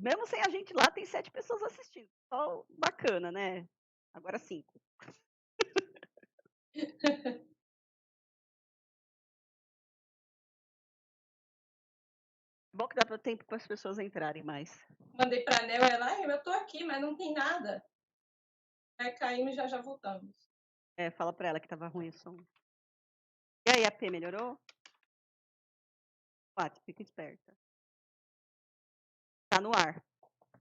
mesmo sem a gente lá, tem 7 pessoas assistindo. Só bacana, né? Agora 5. Bom que dá tempo para as pessoas entrarem mais. Mandei pra Nel, ela, ai, eu tô aqui, mas não tem nada. Aí caímos e já voltamos. Fala para ela que tava ruim o som. E aí, AP, melhorou? Paty, fica esperta. Tá no ar.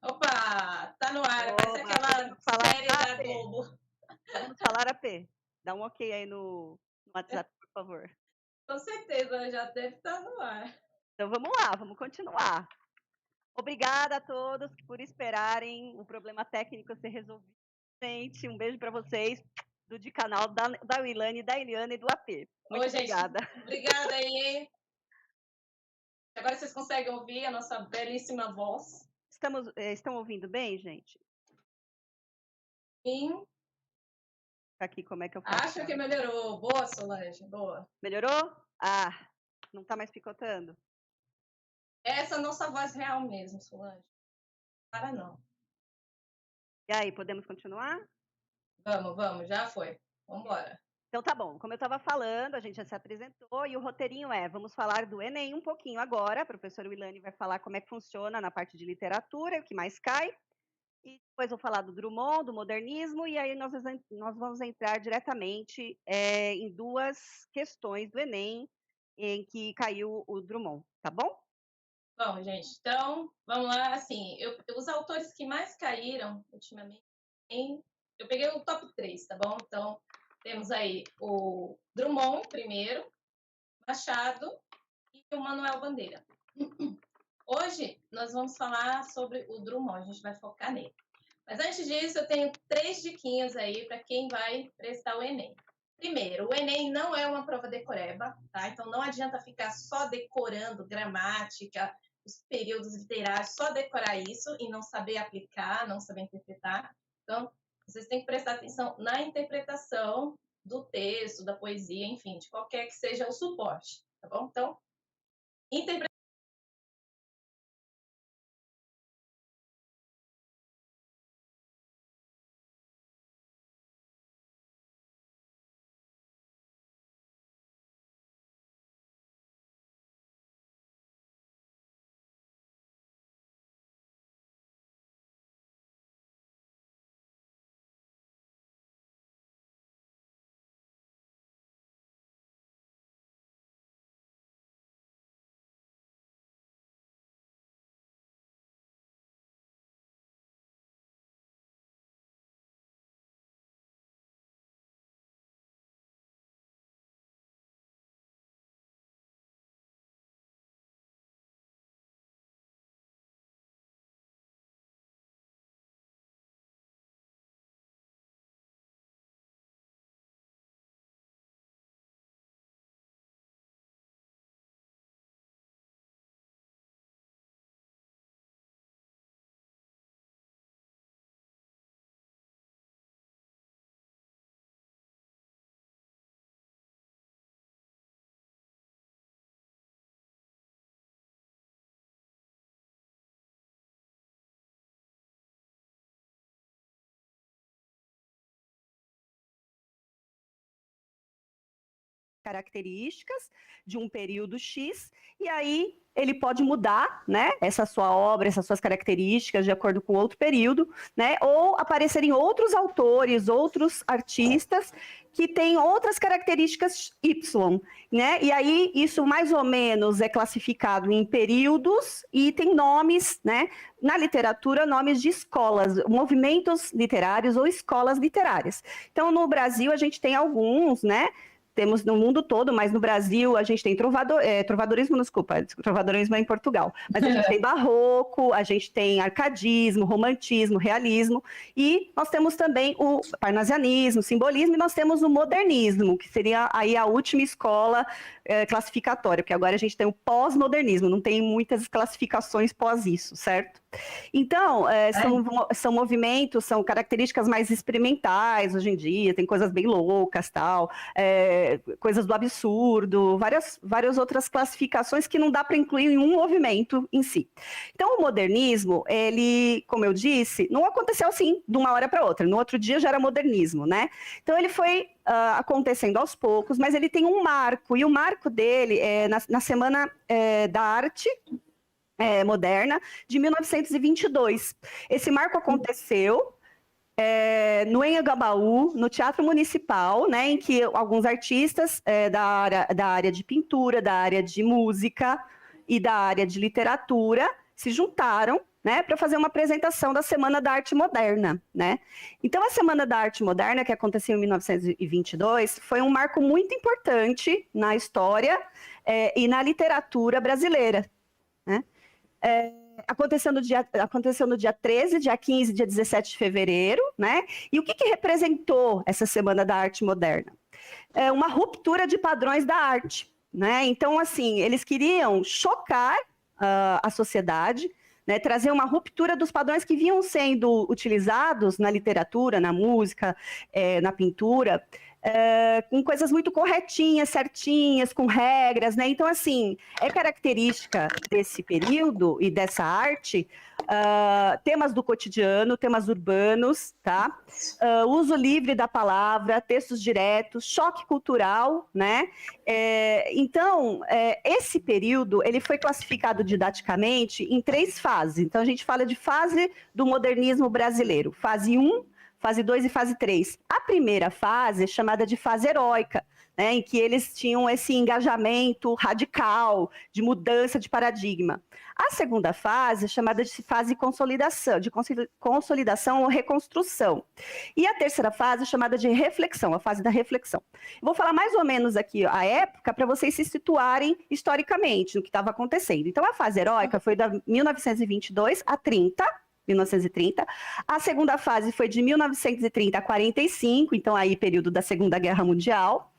Opa, tá no ar, parece Oba, aquela podemos falar série da AP. Globo. Podemos falar AP. Dá um ok aí no WhatsApp, por favor. Com certeza, já deve estar no ar. Então vamos lá, vamos continuar. Obrigada a todos por esperarem o problema técnico ser resolvido. Gente, um beijo para vocês do de canal da Wilane, da Eliana e do AP. Muito obrigada. Gente, obrigada aí. Agora vocês conseguem ouvir a nossa belíssima voz. Estão ouvindo bem, gente? Sim. Aqui, como é que eu faço? Acho que melhorou. Boa, Solange, boa. Melhorou? Ah, não tá mais picotando? Essa é a nossa voz real mesmo, Solange. Para não. E aí, podemos continuar? Vamos, já foi. Vamos embora. Então tá bom, como eu estava falando, a gente já se apresentou e o roteirinho vamos falar do Enem um pouquinho agora, a professora Wilane vai falar como é que funciona na parte de literatura, o que mais cai, e depois vou falar do Drummond, do modernismo, e aí nós vamos entrar diretamente em 2 questões do Enem em que caiu o Drummond, tá bom? Bom, gente, então, vamos lá, assim, os autores que mais caíram ultimamente, eu peguei o top 3, tá bom? Então, temos aí o Drummond primeiro, Machado e o Manuel Bandeira. Hoje, nós vamos falar sobre o Drummond, a gente vai focar nele. Mas antes disso, eu tenho 3 diquinhas aí para quem vai prestar o Enem. Primeiro, o Enem não é uma prova decoreba, tá? Então, não adianta ficar só decorando gramática, os períodos literários, só decorar isso e não saber aplicar, não saber interpretar. Então, vocês têm que prestar atenção na interpretação do texto, da poesia, enfim, de qualquer que seja o suporte, tá bom? Então, Características de um período X, e aí ele pode mudar, né, essa sua obra, essas suas características de acordo com outro período, né, ou aparecerem outros autores, outros artistas que têm outras características Y, né, e aí isso mais ou menos é classificado em períodos e tem nomes, né, na literatura, nomes de escolas, movimentos literários ou escolas literárias. Então, no Brasil, a gente tem alguns, né, temos no mundo todo, mas no Brasil a gente tem trovadorismo, desculpa, trovadorismo é em Portugal, mas a gente tem barroco, a gente tem arcadismo, romantismo, realismo, e nós temos também o parnasianismo, simbolismo, e nós temos o modernismo, que seria aí a última escola classificatória, porque agora a gente tem o pós-modernismo, não tem muitas classificações pós isso, certo? Então, são movimentos, são características mais experimentais hoje em dia, tem coisas bem loucas, tal, coisas do absurdo, várias outras classificações que não dá para incluir em um movimento em si. Então, o modernismo, ele, como eu disse, não aconteceu assim de uma hora para outra. No outro dia já era modernismo, né? Então, ele foi acontecendo aos poucos, mas ele tem um marco, e o marco dele é na Semana da Arte Moderna de 1922. Esse marco aconteceu no Anhangabaú, no Teatro Municipal, né, em que alguns artistas da área de pintura, da área de música e da área de literatura se juntaram, né, para fazer uma apresentação da Semana da Arte Moderna, né? Então, a Semana da Arte Moderna, que aconteceu em 1922, foi um marco muito importante na história e na literatura brasileira, né? Aconteceu no dia 13, dia 15, dia 17 de fevereiro, né? E o que representou essa Semana da Arte Moderna? Uma ruptura de padrões da arte, né? Então, assim, eles queriam chocar a sociedade, né? Trazer uma ruptura dos padrões que vinham sendo utilizados na literatura, na música, na pintura, com coisas muito corretinhas, certinhas, com regras, né? Então, assim, é característica desse período e dessa arte temas do cotidiano, temas urbanos, tá? Uso livre da palavra, textos diretos, choque cultural, né? Então, esse período, ele foi classificado didaticamente em 3 fases. Então, a gente fala de fase do modernismo brasileiro. Fase 1, fase 2 e fase 3. A primeira fase é chamada de fase heróica, né, em que eles tinham esse engajamento radical, de mudança de paradigma. A segunda fase é chamada de fase consolidação ou reconstrução. E a terceira fase é chamada de reflexão, a fase da reflexão. Eu vou falar mais ou menos aqui a época para vocês se situarem historicamente no que estava acontecendo. Então, a fase heróica foi da 1922 a 1930. A segunda fase foi de 1930 a 45, então aí período da Segunda Guerra Mundial.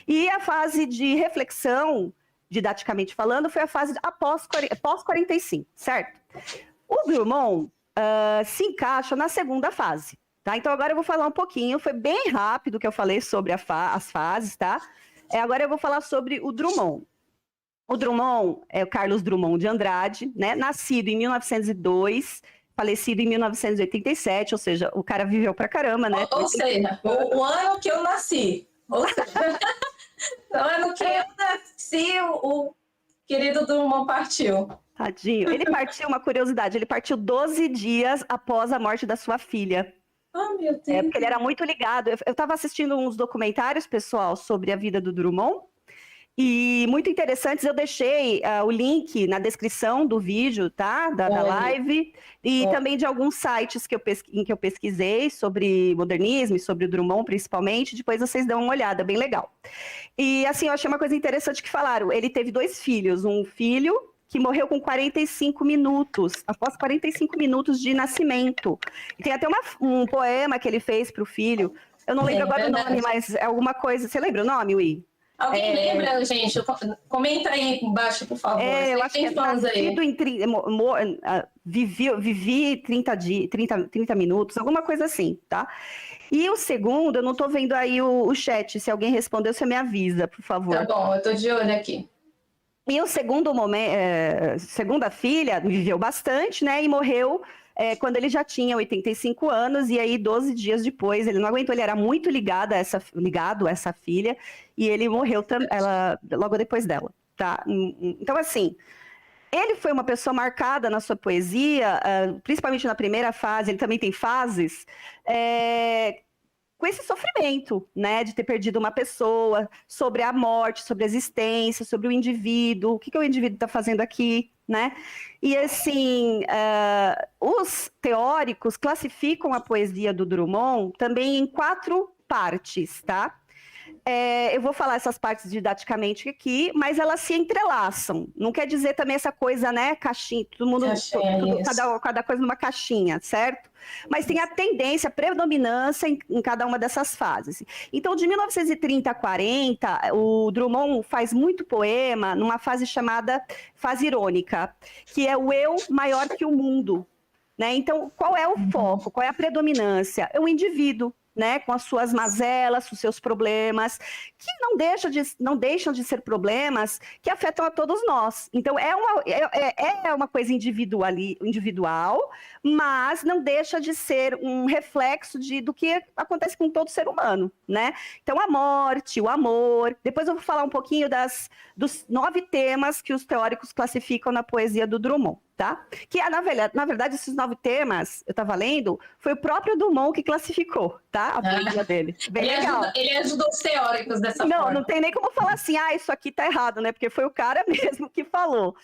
E a fase de reflexão, didaticamente falando, foi a fase após 45, certo? O Drummond se encaixa na segunda fase, tá? Então agora eu vou falar um pouquinho, foi bem rápido o que eu falei sobre as fases, tá? Agora eu vou falar sobre o Drummond. O Drummond é o Carlos Drummond de Andrade, né? Nascido em 1902, falecido em 1987, ou seja, o cara viveu pra caramba, né? Ou seja, o ano que eu nasci. Ou seja, o ano que eu nasci, o querido Drummond partiu. Tadinho. Ele partiu, uma curiosidade, ele partiu 12 dias após a morte da sua filha. Oh, meu Deus. Porque ele era muito ligado. Eu estava assistindo uns documentários, pessoal, sobre a vida do Drummond, e muito interessantes. Eu deixei o link na descrição do vídeo, tá? Da live. E também de alguns sites em que eu pesquisei sobre modernismo e sobre o Drummond, principalmente. Depois vocês dão uma olhada, bem legal. E assim, eu achei uma coisa interessante que falaram. Ele teve 2 filhos. Um filho que morreu com 45 minutos, após 45 minutos de nascimento. E tem até um poema que ele fez para o filho. Eu não lembro agora o nome, mas é alguma coisa... Você lembra o nome, Ui? Alguém lembra, gente? Comenta aí embaixo, por favor. Eu acho que é nascido em... Vivi 30 minutos, alguma coisa assim, tá? E o segundo, eu não tô vendo aí o chat. Se alguém respondeu, você me avisa, por favor. Tá bom, eu tô de olho aqui. E o segunda filha viveu bastante, né? E morreu quando ele já tinha 85 anos, e aí 12 dias depois, ele não aguentou, ele era muito ligado a essa filha, e ele morreu logo depois dela, tá? Então, assim, ele foi uma pessoa marcada na sua poesia, principalmente na primeira fase, ele também tem fases, com esse sofrimento, né, de ter perdido uma pessoa, sobre a morte, sobre a existência, sobre o indivíduo, o que o indivíduo está fazendo aqui, né? E assim, os teóricos classificam a poesia do Drummond também em 4 partes, tá? Eu vou falar essas partes didaticamente aqui, mas elas se entrelaçam. Não quer dizer também essa coisa, né, caixinha, todo mundo, cada coisa numa caixinha, certo? Mas tem a tendência, a predominância em cada uma dessas fases. Então, de 1930 a 40, o Drummond faz muito poema numa fase chamada fase irônica, que é o eu maior que o mundo, né? Então, qual é o foco? Qual é a predominância? É o indivíduo. né, com as suas mazelas, os seus problemas, que não deixam de ser problemas que afetam a todos nós. Então, é uma coisa individual, mas não deixa de ser um reflexo do que acontece com todo ser humano, né? Então, a morte, o amor. Depois eu vou falar um pouquinho dos 9 temas que os teóricos classificam na poesia do Drummond, tá? Que, na verdade, esses 9 temas, eu estava lendo, foi o próprio Drummond que classificou, tá? A poesia dele. Bem legal. Ele ajudou os teóricos dessa forma. Não tem nem como falar assim, isso aqui tá errado, né? Porque foi o cara mesmo que falou.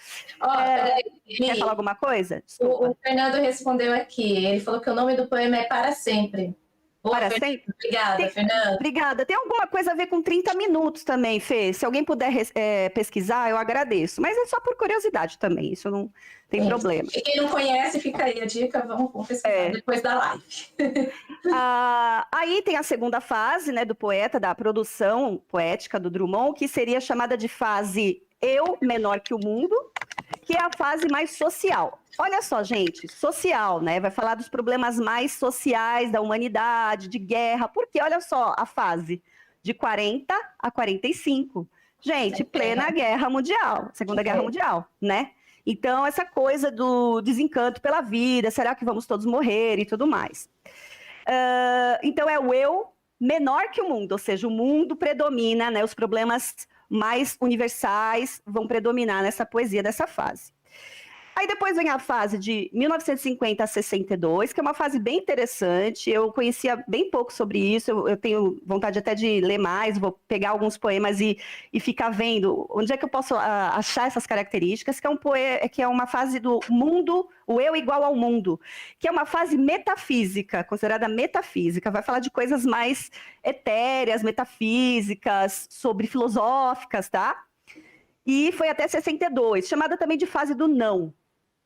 Quer falar alguma coisa? O Fernando respondeu aqui, ele falou que o nome do poema é Para Sempre. Boa, Para sempre? Obrigada, Fernando. Obrigada. Tem alguma coisa a ver com 30 minutos também, Fê? Se alguém puder pesquisar, eu agradeço. Mas é só por curiosidade também, isso não tem problema. E quem não conhece, fica aí a dica, vamos pesquisar depois da live. Aí tem a segunda fase, né, do poeta, da produção poética do Drummond, que seria chamada de fase Eu menor que o mundo, que é a fase mais social. Olha só, gente, social, né? Vai falar dos problemas mais sociais da humanidade, de guerra, porque olha só a fase de 40 a 45. Gente, plena guerra mundial, Segunda Guerra Mundial, né? Então, essa coisa do desencanto pela vida, será que vamos todos morrer e tudo mais. Então, é o eu menor que o mundo, ou seja, o mundo predomina, né? Os problemas mais universais vão predominar nessa poesia dessa fase. Aí depois vem a fase de 1950 a 62, que é uma fase bem interessante. Eu conhecia bem pouco sobre isso, eu tenho vontade até de ler mais, vou pegar alguns poemas e ficar vendo onde é que eu posso achar essas características, que é uma fase do mundo, o eu igual ao mundo, que é uma fase metafísica, considerada metafísica, vai falar de coisas mais etéreas, metafísicas, sobre filosóficas, tá? E foi até 62, chamada também de fase do não.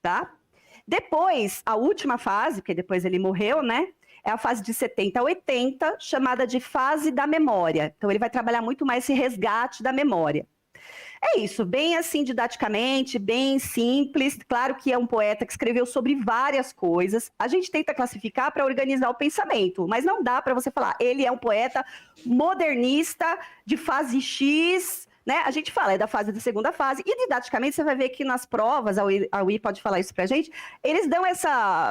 Tá? Depois, a última fase, porque depois ele morreu, né? É a fase de 70 a 80, chamada de fase da memória. Então, ele vai trabalhar muito mais esse resgate da memória. É isso, bem assim, didaticamente, bem simples. Claro que é um poeta que escreveu sobre várias coisas. A gente tenta classificar para organizar o pensamento, mas não dá para você falar, ele é um poeta modernista de fase X, né? A gente fala, é da fase da segunda fase, e didaticamente você vai ver que nas provas, a UI pode falar isso pra gente, eles dão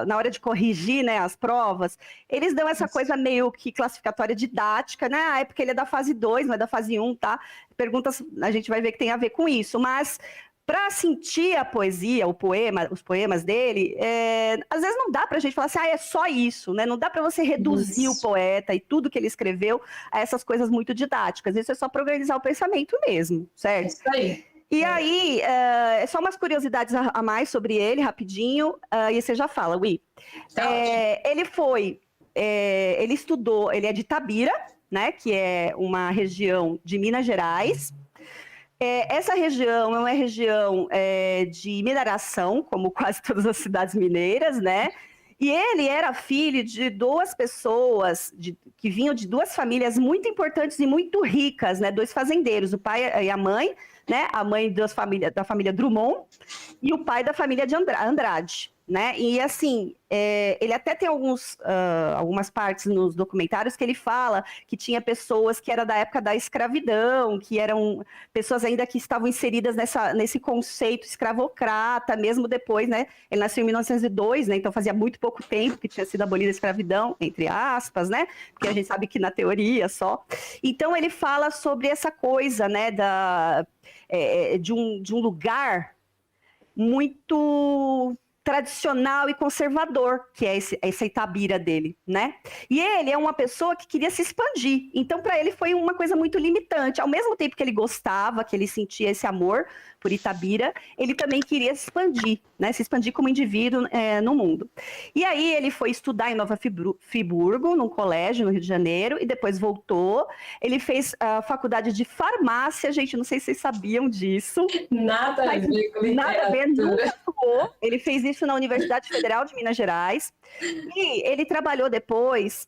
na hora de corrigir, né, as provas, eles dão essa coisa meio que classificatória didática, né? É porque ele é da fase 2, não é da fase 1, tá? Perguntas, a gente vai ver que tem a ver com isso, mas para sentir a poesia, os poemas dele, às vezes não dá para a gente falar assim, é só isso, né? Não dá para você reduzir o poeta e tudo que ele escreveu a essas coisas muito didáticas. Isso é só para organizar o pensamento mesmo, certo? Isso aí. E aí, só umas curiosidades a mais sobre ele, rapidinho, e você já fala, Ui. Ele estudou, ele é de Itabira, né? Que é uma região de Minas Gerais. Essa região é uma região de mineração, como quase todas as cidades mineiras, né? E ele era filho de 2 pessoas que vinham de 2 famílias muito importantes e muito ricas, né? 2 fazendeiros, o pai e a mãe, né? A mãe da família Drummond e o pai da família de Andrade, né? E assim, ele até tem algumas partes nos documentários que ele fala que tinha pessoas que eram da época da escravidão, que eram pessoas ainda que estavam inseridas nesse conceito escravocrata, mesmo depois, né? Ele nasceu em 1902, né? Então fazia muito pouco tempo que tinha sido abolida a escravidão, entre aspas, né? Porque a gente sabe que na teoria só. Então ele fala sobre essa coisa, né? De um lugar muito tradicional e conservador, que é essa Itabira dele, né? E ele é uma pessoa que queria se expandir, então para ele foi uma coisa muito limitante. Ao mesmo tempo que ele gostava, que ele sentia esse amor por Itabira, ele também queria se expandir, né? Se expandir como indivíduo no mundo. E aí ele foi estudar em Nova Friburgo, num colégio no Rio de Janeiro, e depois voltou. Ele fez a faculdade de farmácia, gente, não sei se vocês sabiam disso. Nada a ver com nada a ver, nunca atuou. Ele fez isso na Universidade Federal de Minas Gerais. E ele trabalhou depois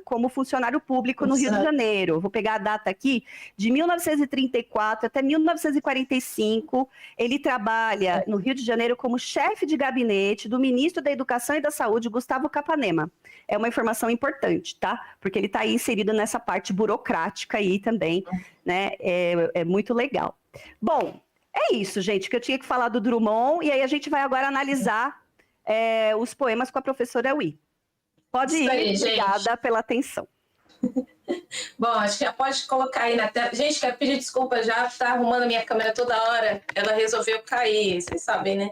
como funcionário público no Rio de Janeiro. Vou pegar a data aqui, de 1934 até 1945, ele trabalha no Rio de Janeiro como chefe de gabinete do ministro da Educação e da Saúde, Gustavo Capanema. É uma informação importante, tá? Porque ele está aí inserido nessa parte burocrática aí também, né? É muito legal. Bom, é isso, gente, que eu tinha que falar do Drummond, e aí a gente vai agora analisar os poemas com a professora Uí. Pode ir, aí, obrigada gente. pela atenção. Bom, acho que já pode colocar aí na tela. Gente, quero pedir desculpa, já tá arrumando a minha câmera toda hora, ela resolveu cair, vocês sabem, né?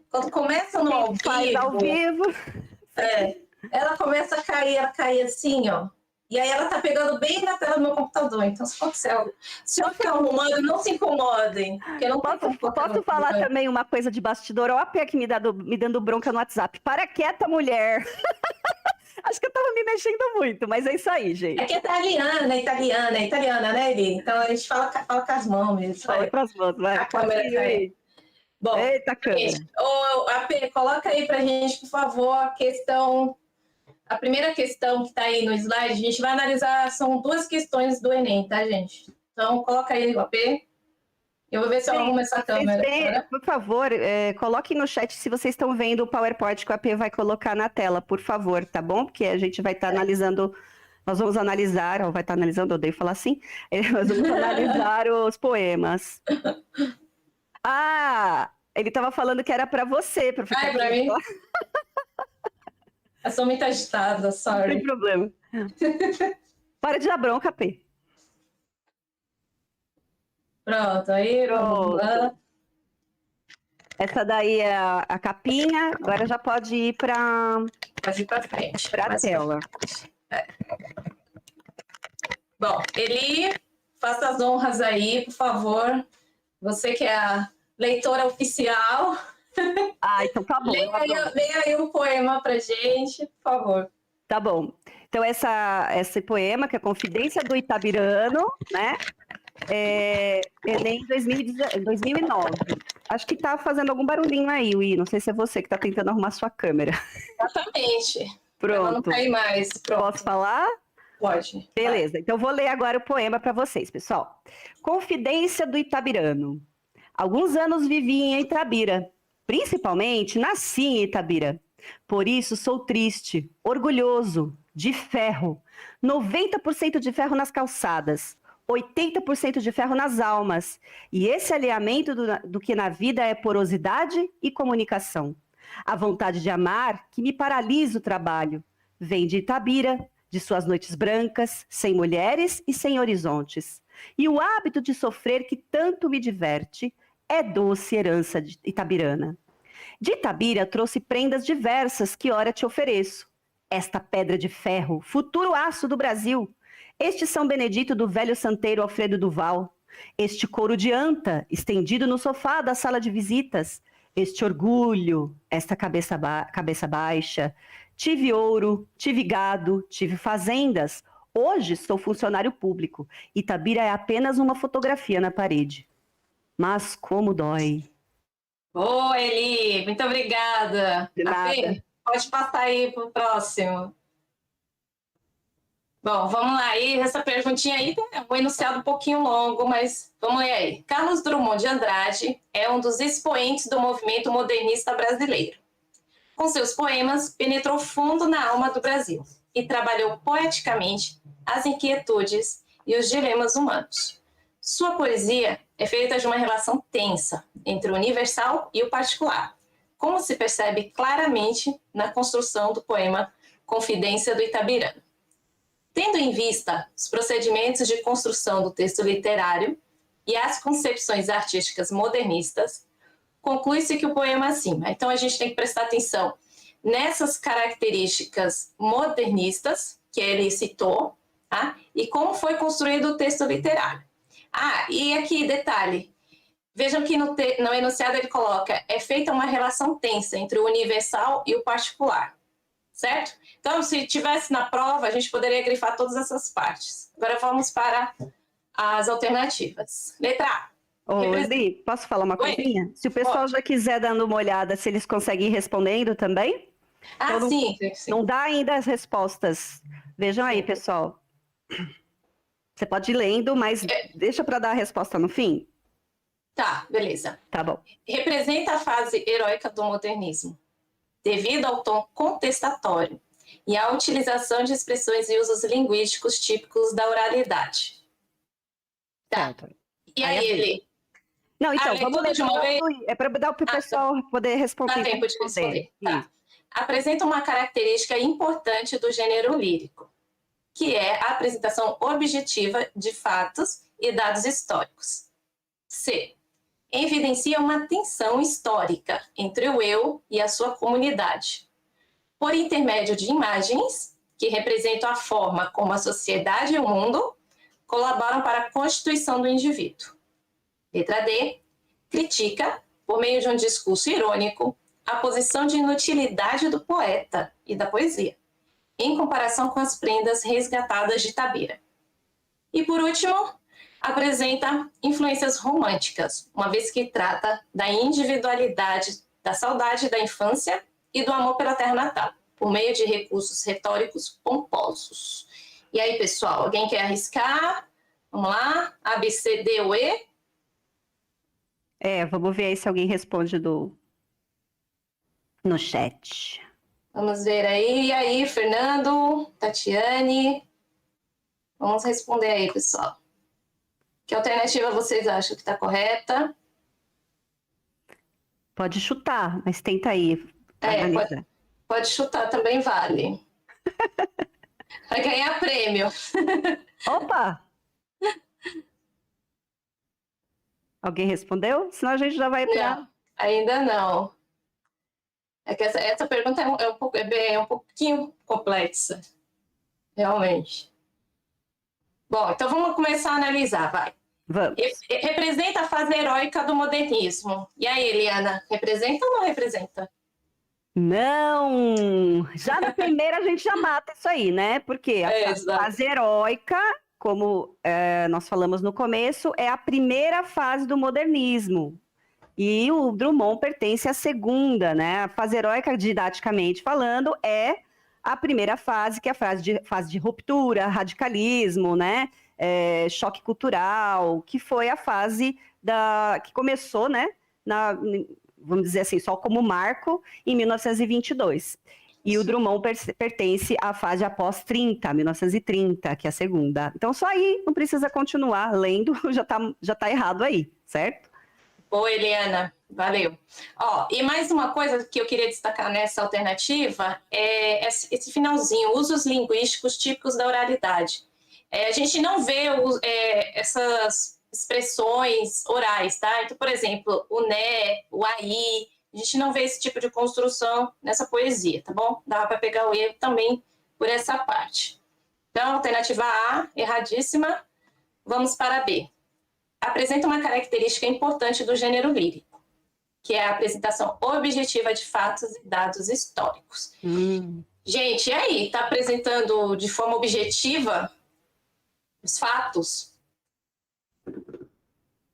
Quando começa no ao vivo, ela começa a cair, ela cai assim, ó. E aí ela tá pegando bem na tela do meu computador. Então, se eu ficar arrumando, não se incomodem. Posso falar também uma coisa de bastidor? Ó, a Pê que me dando bronca no WhatsApp. Para quieta, mulher! Acho que eu tava me mexendo muito, mas é isso aí, gente. É que é italiana, né, Eli? Então a gente fala com as mãos mesmo. Fala com as mãos, vai. A câmera cai. Bom, eita, câmera. AP, coloca aí pra gente, por favor, a primeira questão que está aí no slide, a gente vai analisar, são 2 questões do Enem, tá, gente? Então, coloca aí o AP. Eu vou ver se eu arrumo essa câmera. Por favor, coloquem no chat se vocês estão vendo o PowerPoint que o AP vai colocar na tela, por favor, tá bom? Porque a gente vai estar analisando, nós vamos analisar, ou vai estar analisando, eu odeio falar assim, nós vamos analisar os poemas. Ah, ele estava falando que era para você, professor. Ah, é para mim? Eu sou muito agitada, sorry. Não tem problema. Para de dar bronca, P. Pronto, aí. Pronto. Essa daí é a capinha, agora já pode ir para... Pode ir para frente. Para a tela. Bom, Eli, faça as honras aí, por favor. Você que é a leitora oficial... Ah, então tá bom. Leia aí um poema pra gente, por favor. Tá bom. Então, esse poema, que é Confidência do Itabirano, né? Enem 2009. Acho que tá fazendo algum barulhinho aí, Ui. Não sei se é você que tá tentando arrumar sua câmera. Exatamente. Pronto. Ela não cair mais. Pronto. Posso falar? Pode. Beleza. Então, vou ler agora o poema para vocês, pessoal. Confidência do Itabirano. Alguns anos vivi em Itabira. Principalmente, nasci em Itabira. Por isso, sou triste, orgulhoso, de ferro. 90% de ferro nas calçadas, 80% de ferro nas almas. E esse alinhamento do que na vida é porosidade e comunicação. A vontade de amar que me paralisa o trabalho. Vem de Itabira, de suas noites brancas, sem mulheres e sem horizontes. E o hábito de sofrer que tanto me diverte é doce herança itabirana. De Itabira trouxe prendas diversas que ora te ofereço. Esta pedra de ferro, futuro aço do Brasil. Este São Benedito do velho santeiro Alfredo Duval. Este couro de anta, estendido no sofá da sala de visitas. Este orgulho, esta cabeça baixa. Tive ouro, tive gado, tive fazendas. Hoje sou funcionário público. Itabira é apenas uma fotografia na parede. Mas como dói. Ô, Eli, muito obrigada. De nada. Fê, pode passar aí para o próximo. Bom, vamos lá. Aí, essa perguntinha aí é um enunciado um pouquinho longo, mas vamos ler aí. Carlos Drummond de Andrade é um dos expoentes do movimento modernista brasileiro. Com seus poemas, penetrou fundo na alma do Brasil e trabalhou poeticamente as inquietudes e os dilemas humanos. Sua poesia é feita de uma relação tensa entre o universal e o particular, como se percebe claramente na construção do poema Confidência do Itabirano. Tendo em vista os procedimentos de construção do texto literário e as concepções artísticas modernistas, conclui-se que o poema é assim. Então, a gente tem que prestar atenção nessas características modernistas que ele citou, tá? E como foi construído o texto literário. Ah, e aqui, detalhe. Vejam que no enunciado ele coloca, é feita uma relação tensa entre o universal e o particular, certo? Então, se tivesse na prova, a gente poderia grifar todas essas partes. Agora vamos para as alternativas. Letra A. Ô, Eli, posso falar uma coisinha? Se o pessoal já quiser dando uma olhada, se eles conseguem ir respondendo também? Ah, então, sim. Não dá ainda as respostas Vejam aí, pessoal. Você pode ir lendo, mas deixa para dar a resposta no fim. Tá, beleza. Tá bom. Representa a fase heróica do modernismo, devido ao tom contestatório e à utilização de expressões e usos linguísticos típicos da oralidade. Tá. Certo. E aí ele... Não, então, vamos ler de uma vez? É para dar para o pessoal poder responder. Dá tempo de responder. Tá. Apresenta uma característica importante do gênero lírico, que é a apresentação objetiva de fatos e dados históricos. C. Evidencia uma tensão histórica entre o eu e a sua comunidade, por intermédio de imagens que representam a forma como a sociedade e o mundo colaboram para a constituição do indivíduo. Letra D. Critica, por meio de um discurso irônico, a posição de inutilidade do poeta e da poesia, em comparação com as prendas resgatadas de Tabira. E, por último, apresenta influências românticas, uma vez que trata da individualidade, da saudade da infância e do amor pela terra natal, por meio de recursos retóricos pomposos. E aí, pessoal, alguém quer arriscar? Vamos lá? A, B, C, D ou E? Vamos ver aí se alguém responde no chat. Vamos ver aí. E aí, Fernando, Tatiane? Vamos responder aí, pessoal. Que alternativa vocês acham que está correta? Pode chutar, mas tenta aí. Pode chutar, também vale. Vai ganhar prêmio. Opa! Alguém respondeu? Senão a gente já vai para... Não, ainda não. É que essa pergunta é um pouquinho complexa, realmente. Bom, então vamos começar a analisar, vai. Vamos. Representa a fase heróica do modernismo. E aí, Eliana, representa ou não representa? Não! Já na primeira a gente já mata isso aí, né? Porque a fase heróica, como nós falamos no começo, é a primeira fase do modernismo. E o Drummond pertence à segunda, né? A fase heróica, didaticamente falando, é a primeira fase, que é a fase de ruptura, radicalismo, né? Choque cultural, que foi a fase que começou, né? Vamos dizer assim, só como marco, em 1922. E o Drummond pertence à fase após 1930, que é a segunda. Então, só aí, não precisa continuar lendo, já tá errado aí, certo? Boa, Eliana, valeu. E mais uma coisa que eu queria destacar nessa alternativa é esse finalzinho, usos linguísticos típicos da oralidade. A gente não vê essas expressões orais, tá? Então, por exemplo, o né, o aí, a gente não vê esse tipo de construção nessa poesia, tá bom? Dá para pegar o erro também por essa parte. Então, alternativa A, erradíssima. Vamos para a B. Apresenta uma característica importante do gênero lírico, que é a apresentação objetiva de fatos e dados históricos. Gente, e aí? Está apresentando de forma objetiva os fatos? O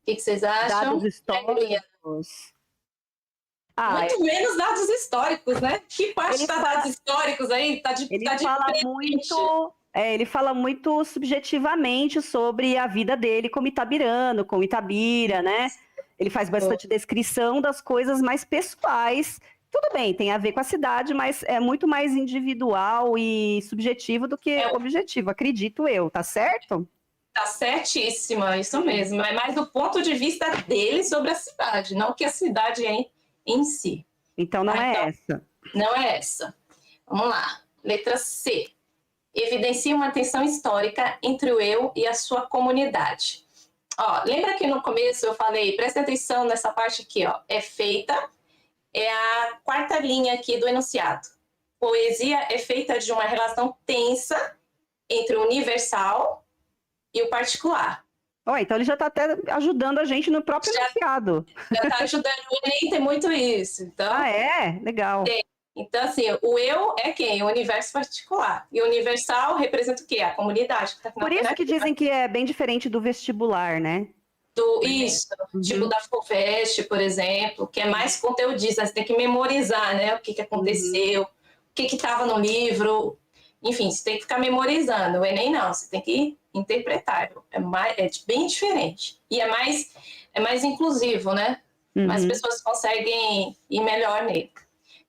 que vocês acham? Dados históricos. Muito menos dados históricos, né? Que parte dados históricos aí? Ele fala muito subjetivamente sobre a vida dele como itabirano, como Itabira, né? Ele faz bastante descrição das coisas mais pessoais. Tudo bem, tem a ver com a cidade, mas é muito mais individual e subjetivo do que objetivo, acredito eu, tá certo? Tá certíssima, isso mesmo. É mais do ponto de vista dele sobre a cidade, não que a cidade é em si. Então não é essa. Não é essa. Vamos lá. Letra C. Evidencia uma tensão histórica entre o eu e a sua comunidade. Lembra que no começo eu falei, presta atenção nessa parte aqui, é a quarta linha aqui do enunciado. Poesia é feita de uma relação tensa entre o universal e o particular. Então ele já está até ajudando a gente no próprio enunciado. Já está ajudando, o Enem tem muito isso. Então, legal. Então, assim, o eu é quem? O universo particular. E o universal representa o quê? A comunidade. Por isso que dizem que é bem diferente do vestibular, né? Isso, tipo da FUVEST, por exemplo, que é mais conteudista, você tem que memorizar, né? O que aconteceu, o que estava no livro. enfim, você tem que ficar memorizando. O Enem não, você tem que interpretar. É bem diferente. E é mais inclusivo, né? Mais pessoas conseguem ir melhor nele.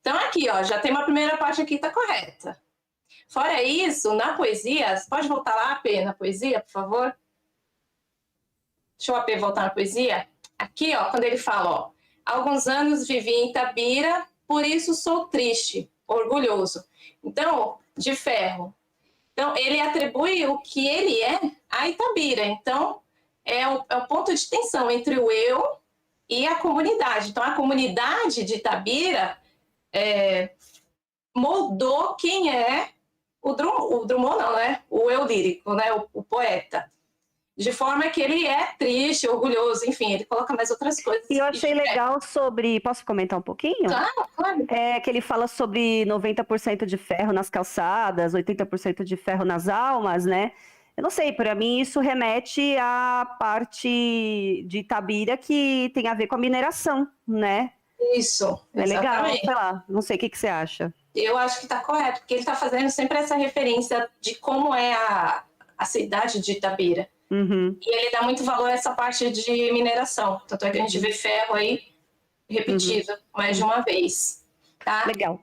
Então, aqui, ó, já tem uma primeira parte aqui que tá correta. Fora isso, na poesia, você pode voltar lá, AP, na poesia, por favor? Deixa o AP voltar na poesia. Aqui, ó, quando ele fala, ó, há alguns anos vivi em Itabira, por isso sou triste, orgulhoso. Então, de ferro. Então, ele atribui o que ele é a Itabira. Então, é o ponto de tensão entre o eu e a comunidade. Então, a comunidade de Itabira moldou quem é o Drummond não, né? O eu lírico, né? O poeta. De forma que ele é triste, orgulhoso, enfim, ele coloca mais outras coisas. E eu achei legal sobre... Posso comentar um pouquinho? Claro. É que ele fala sobre 90% de ferro nas calçadas, 80% de ferro nas almas, né? Eu não sei, para mim isso remete à parte de Itabira que tem a ver com a mineração, né? Isso, é legal, exatamente. sei lá, não sei o que você acha. Eu acho que está correto, porque ele está fazendo sempre essa referência de como é a cidade de Itabira. E ele dá muito valor a essa parte de mineração. Tanto é que a gente vê ferro aí repetido mais de uma vez. Tá? Legal.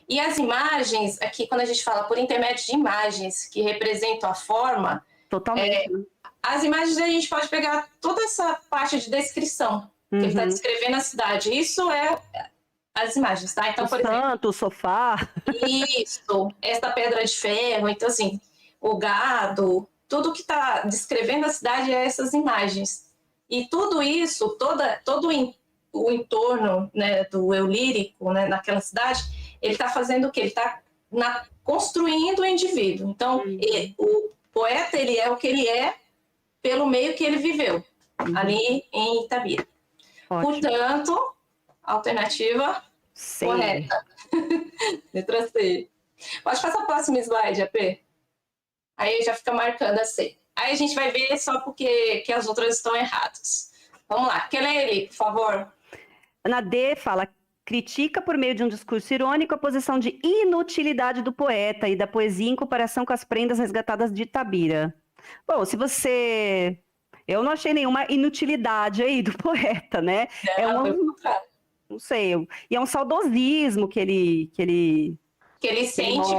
E as imagens, aqui quando a gente fala por intermédio de imagens que representam a forma... Totalmente. As imagens a gente pode pegar toda essa parte de descrição, que ele está descrevendo a cidade. Isso é as imagens, tá? Então, por exemplo... Santo, o sofá. Isso, essa pedra de ferro. Então, assim, o gado... Tudo que está descrevendo a cidade é essas imagens. E tudo isso, todo o entorno, né, do eu lírico, né, naquela cidade, ele está fazendo o quê? Ele está construindo o indivíduo. Então, o poeta, ele é o que ele é pelo meio que ele viveu, ali em Itabira. Ótimo. Portanto, alternativa correta. Letra C. Pode passar o próximo slide, AP? Aí já fica marcando assim. Aí a gente vai ver só porque que as outras estão erradas. Vamos lá. Quer ler ele, por favor? Na D fala, critica por meio de um discurso irônico a posição de inutilidade do poeta e da poesia em comparação com as prendas resgatadas de Itabira. Bom, se você... Eu não achei nenhuma inutilidade aí do poeta, né? Não sei. E é um saudosismo que ele sente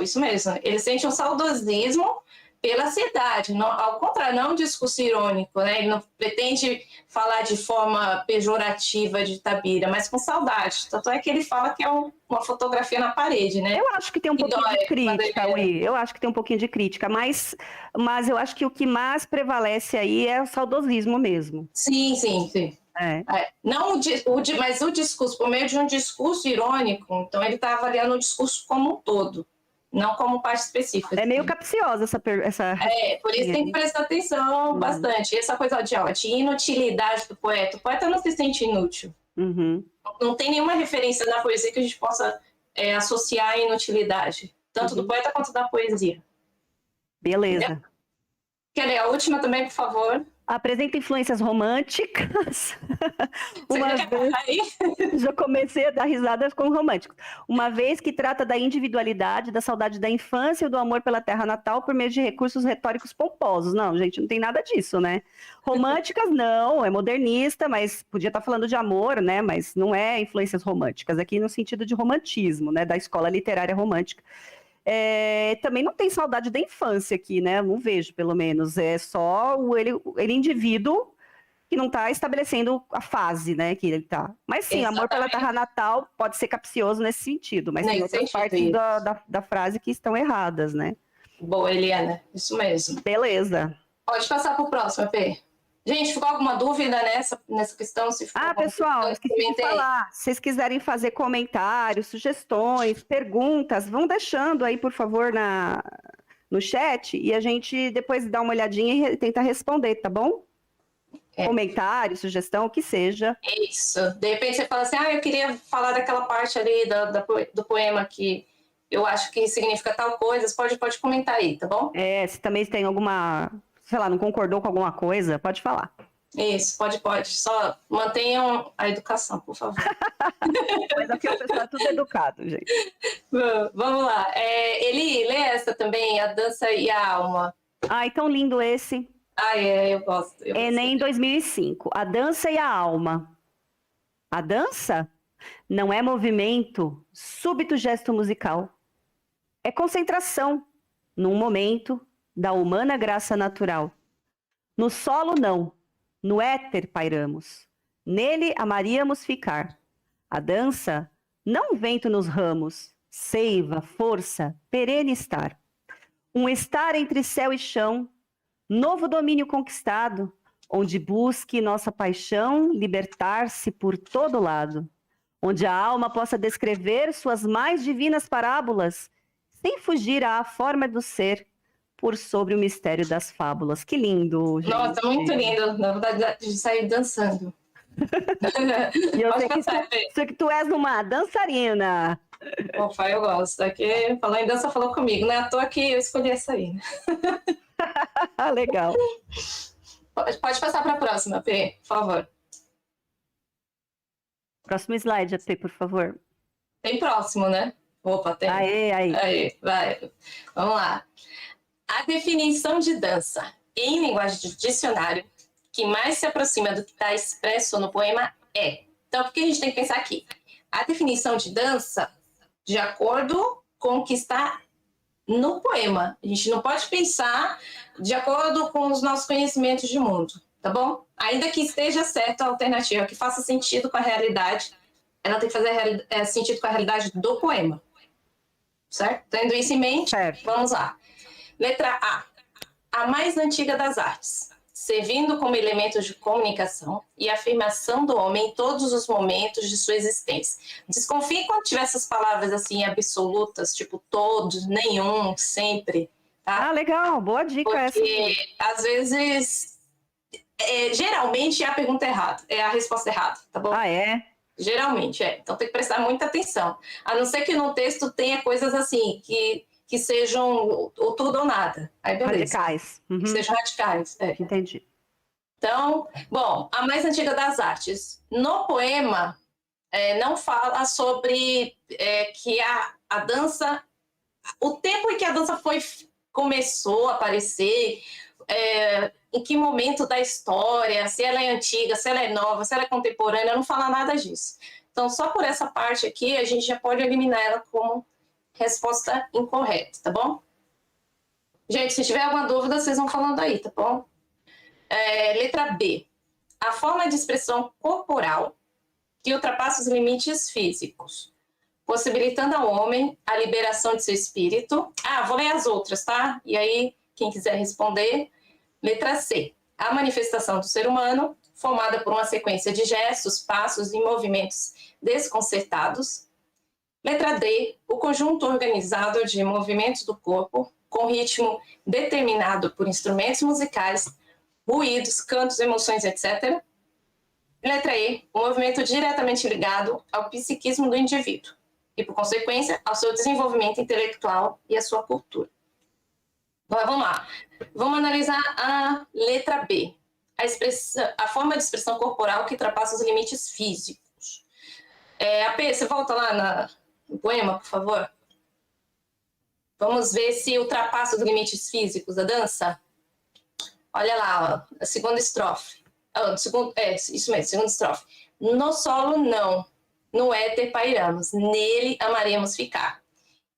isso mesmo. Ele sente um saudosismo pela cidade. Não, ao contrário, não é um discurso irônico, né? Ele não pretende falar de forma pejorativa de Itabira, mas com saudade. Tanto é que ele fala que é uma fotografia na parede, né? Eu acho que tem um pouquinho de crítica, Ui. Eu acho que tem um pouquinho de crítica, mas eu acho que o que mais prevalece aí é o saudosismo mesmo. Sim. Não mas o discurso, por meio de um discurso irônico, então ele está avaliando o discurso como um todo, não como parte específica. É meio capciosa essa... por isso tem que prestar atenção bastante. E essa coisa de inutilidade do poeta. O poeta não se sente inútil. Não tem nenhuma referência na poesia que a gente possa associar a inutilidade, tanto do poeta quanto da poesia. Beleza. Entendeu? Quer ler a última também, por favor? Apresenta influências românticas. Já comecei a dar risadas com românticos. Uma vez que trata da individualidade, da saudade da infância e do amor pela terra natal por meio de recursos retóricos pomposos. Não, gente, não tem nada disso, né? Românticas não, é modernista, mas podia estar falando de amor, né? Mas não é influências românticas, aqui no sentido de romantismo, né? Da escola literária romântica. Também não tem saudade da infância aqui, né? Eu não vejo, pelo menos. É só ele indivíduo que não está estabelecendo a fase, né, que ele está. Mas sim, exatamente. Amor pela terra natal pode ser capcioso nesse sentido, mas tem outras partes da frase que estão erradas, né? Boa, Eliana. Isso mesmo. Beleza. Pode passar para o próximo, AP. Gente, ficou alguma dúvida nessa questão? Se pessoal, esqueci de falar. Se vocês quiserem fazer comentários, sugestões, perguntas, vão deixando aí, por favor, no chat e a gente depois dá uma olhadinha e tenta responder, tá bom? Comentário, sugestão, o que seja. Isso. De repente você fala assim, eu queria falar daquela parte ali do poema que eu acho que significa tal coisa, pode comentar aí, tá bom? Se também tem alguma... sei lá, não concordou com alguma coisa, pode falar. Isso, pode. Só mantenham a educação, por favor. Mas aqui o pessoal é tudo educado, gente. Vamos lá. Ele lê essa também, A Dança e a Alma. Ai, tão lindo esse. Eu gosto. Enem 2005. A dança e a alma. A dança não é movimento, súbito gesto musical. É concentração, num momento da humana graça natural. No solo, não. No éter pairamos. Nele amaríamos ficar. A dança, não vento nos ramos, seiva, força, perene estar. Um estar entre céu e chão, novo domínio conquistado, onde busque nossa paixão libertar-se por todo lado. Onde a alma possa descrever suas mais divinas parábolas, sem fugir à forma do ser, por sobre o mistério das fábulas. Que lindo, gente. Nossa, muito lindo. Dá vontade de sair dançando. E eu sei que tu és uma dançarina. Opa, eu gosto. Aqui, falou em dança, falou comigo. Não é à toa que eu escolhi essa aí. Legal. Pode passar para a próxima, P, por favor. Próximo slide, AP, por favor. Tem próximo, né? Opa, tem. Aí. Vai. Vamos lá. A definição de dança em linguagem de dicionário que mais se aproxima do que está expresso no poema é. Então, o que a gente tem que pensar aqui? A definição de dança de acordo com o que está no poema. A gente não pode pensar de acordo com os nossos conhecimentos de mundo, tá bom? Ainda que esteja certa a alternativa, que faça sentido com a realidade, ela tem que fazer sentido com a realidade do poema. Certo? Tendo isso em mente, certo. Vamos lá. Letra A mais antiga das artes, servindo como elemento de comunicação e afirmação do homem em todos os momentos de sua existência. Desconfie quando tiver essas palavras assim absolutas, tipo todos, nenhum, sempre. Tá? Ah, legal, boa dica. Porque essa. às vezes, geralmente é a pergunta errada, é a resposta errada, tá bom? Ah, é? Geralmente, então tem que prestar muita atenção. A não ser que no texto tenha coisas assim, que sejam o tudo ou nada. Aí, beleza. Radicais. Uhum. Que sejam radicais. Entendi. Então, bom, a mais antiga das artes. No poema, não fala sobre que a dança... O tempo em que a dança começou a aparecer, em que momento da história, se ela é antiga, se ela é nova, se ela é contemporânea, não fala nada disso. Então, só por essa parte aqui, a gente já pode eliminar ela como resposta incorreta, tá bom? Gente, se tiver alguma dúvida, vocês vão falando aí, tá bom? Letra B. A forma de expressão corporal que ultrapassa os limites físicos, possibilitando ao homem a liberação de seu espírito. Vou ler as outras, tá? E aí, quem quiser responder. Letra C. A manifestação do ser humano, formada por uma sequência de gestos, passos e movimentos desconcertados. Letra D. O conjunto organizado de movimentos do corpo, com ritmo determinado por instrumentos musicais, ruídos, cantos, emoções, etc. Letra E. O movimento diretamente ligado ao psiquismo do indivíduo e, por consequência, ao seu desenvolvimento intelectual e à sua cultura. Agora, vamos lá. Vamos analisar a letra B. A forma de expressão corporal que ultrapassa os limites físicos. AP, você volta lá no poema, por favor? Vamos ver se ultrapassa os limites físicos da dança. Olha lá, ó, a segunda estrofe. Isso mesmo, segunda estrofe. No solo, não. No éter pairamos. Nele amaremos ficar.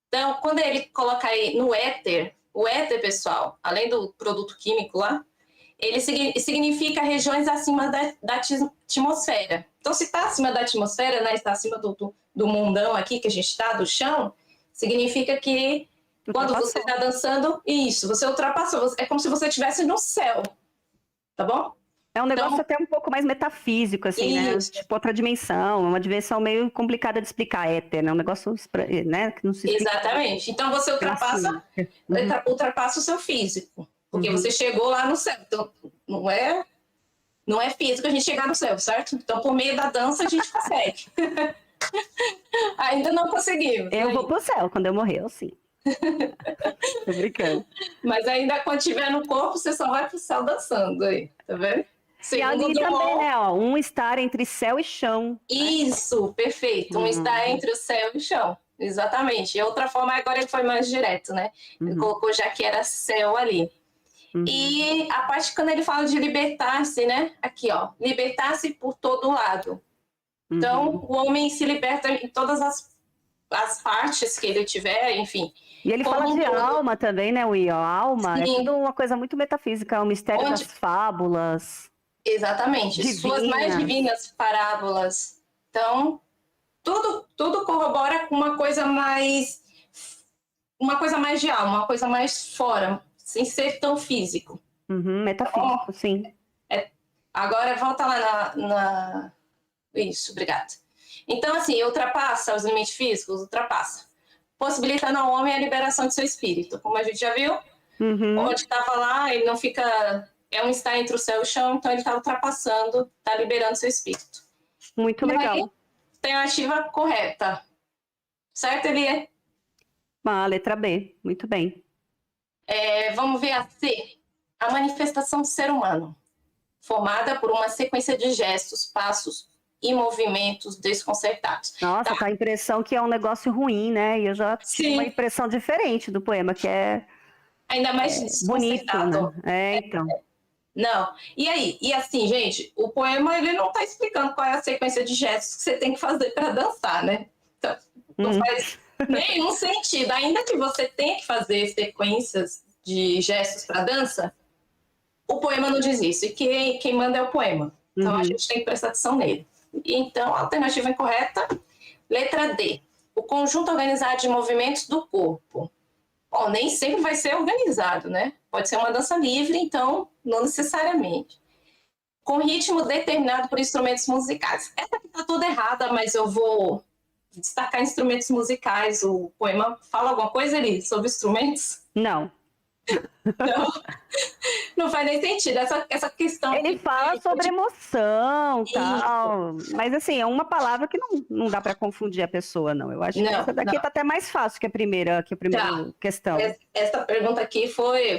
Então, quando ele coloca aí no éter, o éter, pessoal, além do produto químico lá, ele significa regiões acima da atmosfera. Então, se está acima da atmosfera, né, está acima do mundão aqui que a gente está, do chão, significa que quando você está dançando, você ultrapassou. É como se você estivesse no céu, tá bom? É um negócio até um pouco mais metafísico, assim, né? Tipo, outra dimensão, uma dimensão meio complicada de explicar, éter, né? Um negócio, né? Que não se explica. Exatamente. Então, você ultrapassa o seu físico, porque você chegou lá no céu. Então, não é físico a gente chegar no céu, certo? Então, por meio da dança, a gente consegue. Ainda não conseguimos. Eu vou pro céu quando eu morrer, sim. Tô brincando. Mas ainda quando estiver no corpo, você só vai pro céu dançando aí, tá vendo? E ali Segundo também, Drummond, né, ó, um estar entre céu e chão. isso, perfeito. Um está entre o céu e o chão. Exatamente. E outra forma, agora ele foi mais direto, né? Ele colocou já que era céu ali. E a parte quando ele fala de libertar-se, né? Aqui, ó. Libertar-se por todo lado. Então, o homem se liberta em todas as partes que ele tiver, enfim. E ele fala de alma também, né, Will? A alma é tudo uma coisa muito metafísica, é o mistério das fábulas. Exatamente. Suas mais divinas parábolas. Então, tudo corrobora com uma coisa mais de alma, uma coisa mais fora, sem ser tão físico. Metafísico, então, sim. Agora volta lá Isso, obrigada. Então, assim, ultrapassa os limites físicos, ultrapassa. Possibilitando ao homem a liberação de seu espírito. Como a gente já viu, onde estava lá, ele não fica... É um estar entre o céu e o chão, então ele está ultrapassando, está liberando seu espírito. Muito legal. Aí, alternativa correta. Certo, Elie? A letra B, muito bem. Vamos ver a C. A manifestação do ser humano, formada por uma sequência de gestos, passos e movimentos desconcertados. Nossa, tá a impressão que é um negócio ruim, né? E eu já tive uma impressão diferente do poema, que é... Ainda mais bonito, né? Então... Não. E aí? E assim, gente, o poema ele não está explicando qual é a sequência de gestos que você tem que fazer para dançar, né? Então, não faz nenhum sentido. Ainda que você tenha que fazer sequências de gestos para dança, o poema não diz isso. E quem manda é o poema. Então, a gente tem que prestar atenção nele. Então, a alternativa incorreta, letra D. O conjunto organizado de movimentos do corpo. Bom, nem sempre vai ser organizado, né? Pode ser uma dança livre, então não necessariamente. Com ritmo determinado por instrumentos musicais. Essa aqui está toda errada, mas eu vou destacar instrumentos musicais. O poema fala alguma coisa ali sobre instrumentos? Não. Não faz nem sentido essa questão. Ele fala sobre emoção e tal, mas assim, é uma palavra que não dá para confundir a pessoa, não. Eu acho que essa daqui tá até mais fácil que a primeira questão. Essa pergunta aqui foi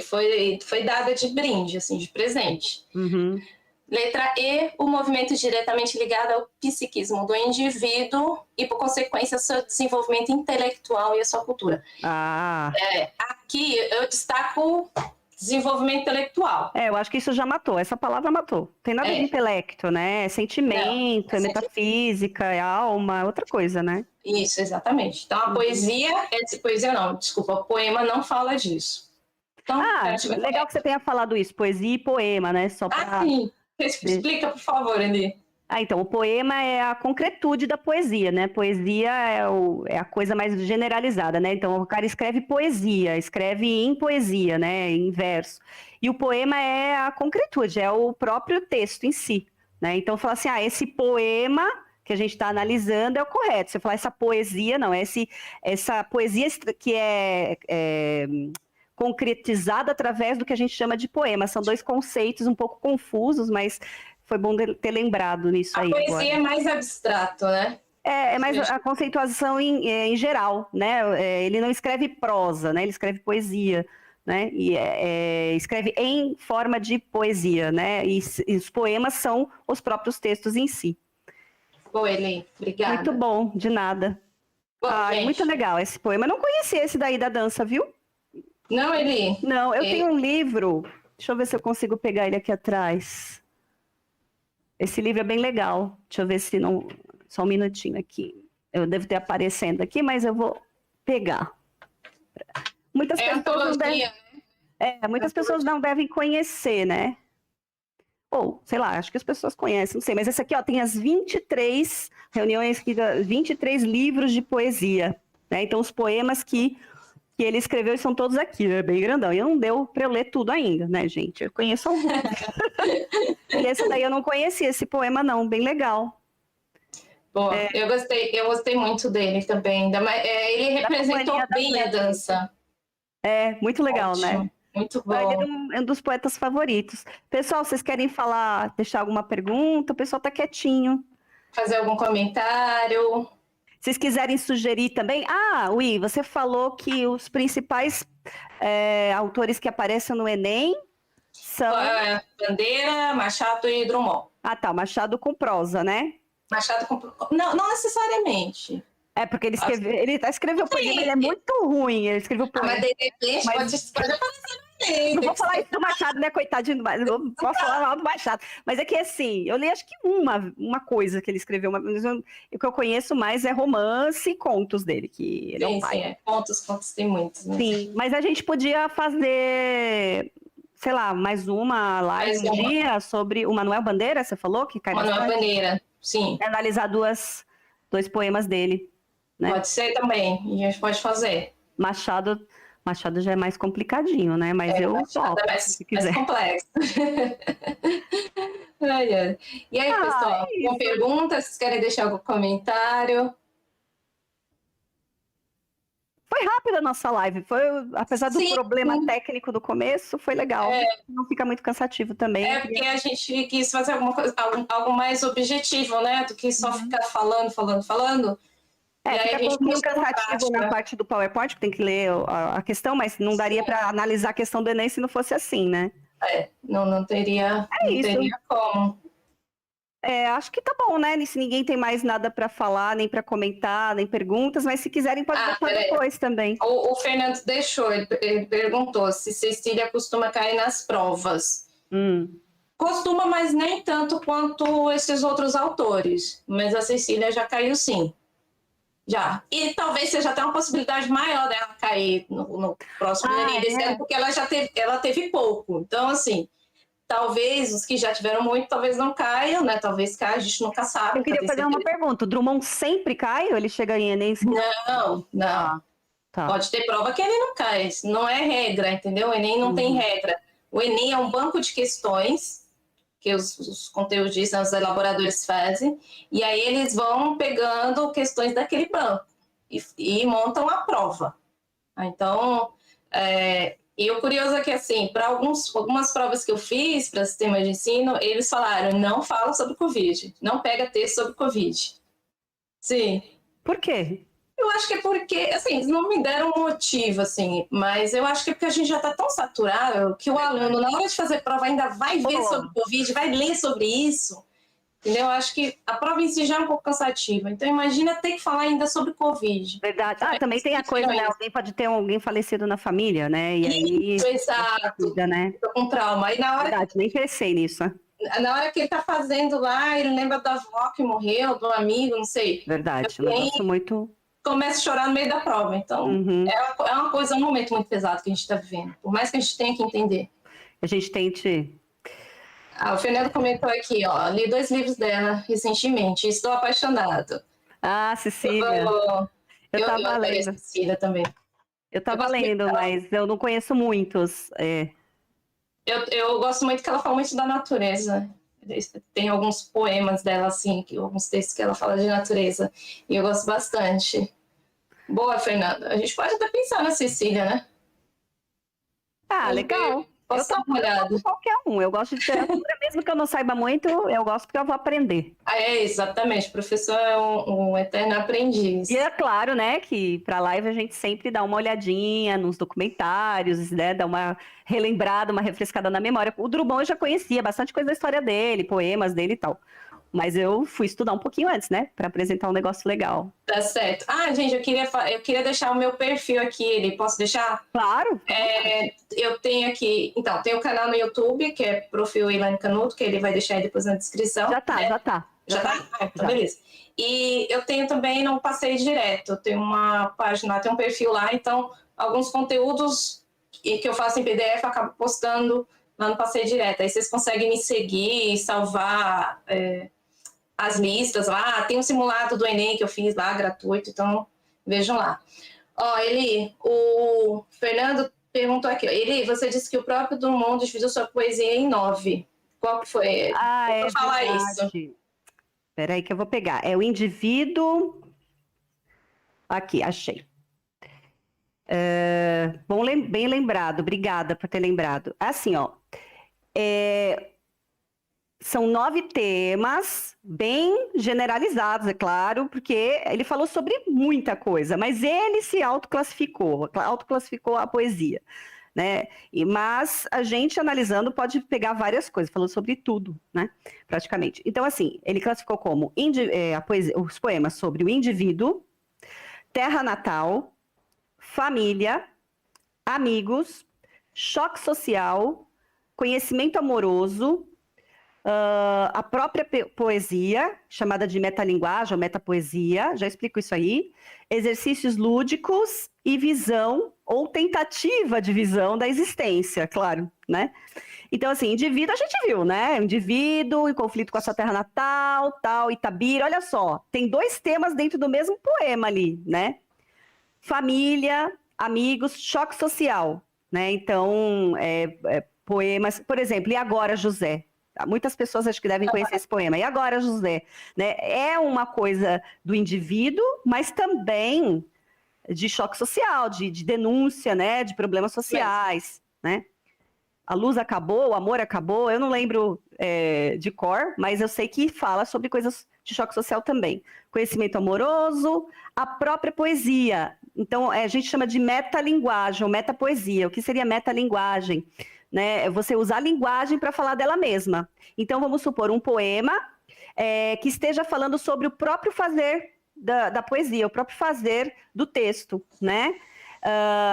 dada de brinde, assim, de presente. Letra E, o movimento diretamente ligado ao psiquismo do indivíduo e, por consequência, seu desenvolvimento intelectual e a sua cultura. Aqui eu destaco desenvolvimento intelectual. Eu acho que isso já matou, essa palavra matou. Tem nada de intelecto, né? É sentimento, é metafísica, é alma, é outra coisa, né? Isso, exatamente. Então, a poesia não, desculpa, o poema não fala disso. Então, legal que você tenha falado isso, poesia e poema, né? Só pra... sim. Explica, por favor, Eli. Então, o poema é a concretude da poesia, né? Poesia é a coisa mais generalizada, né? Então, o cara escreve poesia, escreve em poesia, né? Em verso. E o poema é a concretude, é o próprio texto em si, né? Então, fala assim, esse poema que a gente está analisando é o correto. Você falar essa poesia, não, essa poesia que é concretizada através do que a gente chama de poema. São dois conceitos um pouco confusos, mas foi bom ter lembrado nisso aí. A poesia é mais abstrato, né? É mais a conceituação em geral, né? Ele não escreve prosa, né? Ele escreve poesia, né? E escreve em forma de poesia, né? E os poemas são os próprios textos em si. Boa, Eli. Obrigada. Muito bom, de nada. Bom, muito legal esse poema. Eu não conhecia esse daí da dança, viu? Não, Eli? Não, eu tenho um livro. Deixa eu ver se eu consigo pegar ele aqui atrás. Esse livro é bem legal. Deixa eu ver se não... Só um minutinho aqui. Eu devo ter aparecendo aqui, mas eu vou pegar. Muitas pessoas não devem conhecer, né? Ou, sei lá, acho que as pessoas conhecem, não sei. Mas esse aqui, tem as 23 reuniões, 23 livros de poesia, né? Então, os poemas que ele escreveu são todos aqui, é bem grandão. E não deu para eu ler tudo ainda, né, gente? Eu conheço alguns. E esse daí eu não conhecia, esse poema não, bem legal. Bom, eu gostei muito dele também. Ele representou bem a dança. Muito legal, ótimo, né? Muito bom. Ele é um dos poetas favoritos. Pessoal, vocês querem falar, deixar alguma pergunta? O pessoal tá quietinho. Fazer algum comentário? Vocês quiserem sugerir também... Ui, você falou que os principais autores que aparecem no Enem São... Bandeira, Machado e Drummond. Ah, tá, Machado com prosa, né? Machado com... Não necessariamente. É, porque ele escreveu poema, ele é muito ruim, ele escreveu poema. Mas de repente pode aparecer. Não vou falar isso do Machado, né, coitadinho, mas eu posso falar mal do Machado. Mas é que, assim, eu li acho que uma coisa que ele escreveu, mas o que eu conheço mais é romance e contos dele, que ele é um pai. Sim, contos tem muitos, né? Sim, mas a gente podia fazer, sei lá, mais uma live um dia sobre o Manuel Bandeira, você falou? Que cai Manuel Bandeira, sim. Analisar dois poemas dele. Né? Pode ser também, a gente pode fazer. Machado já é mais complicadinho, né? Mas eu topo, se quiser. Mais complexo. E aí, pessoal, com perguntas? Vocês querem deixar algum comentário? Foi rápida a nossa live. Apesar do problema técnico do começo, foi legal. Não fica muito cansativo também. É porque a gente quis fazer alguma coisa, algo mais objetivo, né? Do que só ficar falando. Fica um pouquinho cansativo na parte do PowerPoint, que tem que ler a questão, mas não daria para analisar a questão do Enem se não fosse assim, né? Não teria como. Acho que tá bom, né? Se ninguém tem mais nada para falar, nem para comentar, nem perguntas, mas se quiserem pode deixar depois também. O Fernando deixou, ele perguntou se Cecília costuma cair nas provas. Costuma, mas nem tanto quanto esses outros autores. Mas a Cecília já caiu sim. Já. E talvez seja até uma possibilidade maior dela cair no próximo Enem desse ano, porque ela teve pouco. Então, assim, talvez os que já tiveram muito, talvez não caiam, né? Talvez caia, a gente nunca sabe. Eu queria fazer uma pergunta. O Drummond sempre cai ou ele chega em Enem? Não. Tá. Pode ter prova que ele não cai. Isso não é regra, entendeu? O Enem não tem regra. O Enem é um banco de questões que os conteudistas, os elaboradores fazem, e aí eles vão pegando questões daquele banco e montam a prova. Então, e o curioso é que, assim, para algumas provas que eu fiz para sistema de ensino, eles falaram, não fala sobre Covid, não pega texto sobre Covid. Sim. Por quê? Eu acho que é porque, assim, eles não me deram um motivo, assim, mas eu acho que é porque a gente já está tão saturado que o aluno, na hora de fazer prova, ainda vai ver sobre Covid, vai ler sobre isso, entendeu? Eu acho que a prova em si já é um pouco cansativa. Então, imagina ter que falar ainda sobre Covid. Verdade. Também tem a coisa, né? Alguém pode ter alguém falecido na família, né? E aí... Exato. Né? Tô com trauma. Aí, na hora Verdade, nem pensei nisso, né? Na hora que ele tá fazendo lá, ele lembra da avó que morreu, do amigo, não sei. Verdade, um negócio muito... Começa a chorar no meio da prova. Então, é uma coisa, um momento muito pesado que a gente está vivendo. Por mais que a gente tenha que entender. A gente tente... O Fernando comentou aqui, ó. Li 2 livros dela recentemente. Estou apaixonado. Cecília. Eu tava lendo. Cecília também. Eu tava lendo, mas eu não conheço muitos. Eu gosto muito que ela fala muito da natureza. Tem alguns poemas dela, assim, alguns textos que ela fala de natureza. E eu gosto bastante. Boa, Fernanda. A gente pode até pensar na Cecília, né? Legal. Posso dar uma olhada? Qualquer um. Eu gosto de literatura, mesmo que eu não saiba muito, eu gosto porque eu vou aprender. Exatamente. O professor é um eterno aprendiz. E é claro, né, que para live a gente sempre dá uma olhadinha nos documentários, né, dá uma relembrada, uma refrescada na memória. O Drummond eu já conhecia bastante coisa da história dele, poemas dele e tal. Mas eu fui estudar um pouquinho antes, né? Para apresentar um negócio legal. Tá certo. Gente, eu queria deixar o meu perfil aqui. Posso deixar? Claro. Eu tenho aqui... Então, tem o canal no YouTube, que é Profil Elaine Canuto, que ele vai deixar aí depois na descrição. Já tá. Já tá? Então, beleza. E eu tenho também no Passeio Direto. Eu tenho uma página, tem um perfil lá. Então, alguns conteúdos que eu faço em PDF, eu acabo postando lá no Passeio Direto. Aí vocês conseguem me seguir, salvar... as listas lá, tem um simulado do Enem que eu fiz lá, gratuito, então vejam lá. Eli, o Fernando perguntou aqui, Eli, você disse que o próprio Drummond dividiu sua poesia em 9. Qual que foi? É falar verdade. Isso. Peraí que eu vou pegar. É o indivíduo... Aqui, achei. Bem lembrado, obrigada por ter lembrado. Assim, ó, são 9 temas, bem generalizados, é claro, porque ele falou sobre muita coisa, mas ele se autoclassificou a poesia. né? Mas a gente analisando pode pegar várias coisas, falou sobre tudo, né? Praticamente. Então, assim, ele classificou como os poemas sobre o indivíduo, terra natal, família, amigos, choque social, conhecimento amoroso, a própria poesia, chamada de metalinguagem ou metapoesia, já explico isso aí, exercícios lúdicos e visão ou tentativa de visão da existência, claro, né? Então, assim, indivíduo a gente viu, né? Indivíduo em conflito com a sua terra natal, tal, Itabira, olha só, tem 2 temas dentro do mesmo poema ali, né? Família, amigos, choque social, né? Então, poemas, por exemplo, E Agora, José? Muitas pessoas acho que devem conhecer esse poema. E agora, José? Né? É uma coisa do indivíduo, mas também de choque social, de denúncia, né? De problemas sociais, né? A luz acabou, o amor acabou. Eu não lembro de cor, mas eu sei que fala sobre coisas de choque social também. Conhecimento amoroso, a própria poesia. Então, a gente chama de metalinguagem ou metapoesia. O que seria metalinguagem? Né? Você usar a linguagem para falar dela mesma. Então, vamos supor um poema que esteja falando sobre o próprio fazer da poesia, o próprio fazer do texto, né?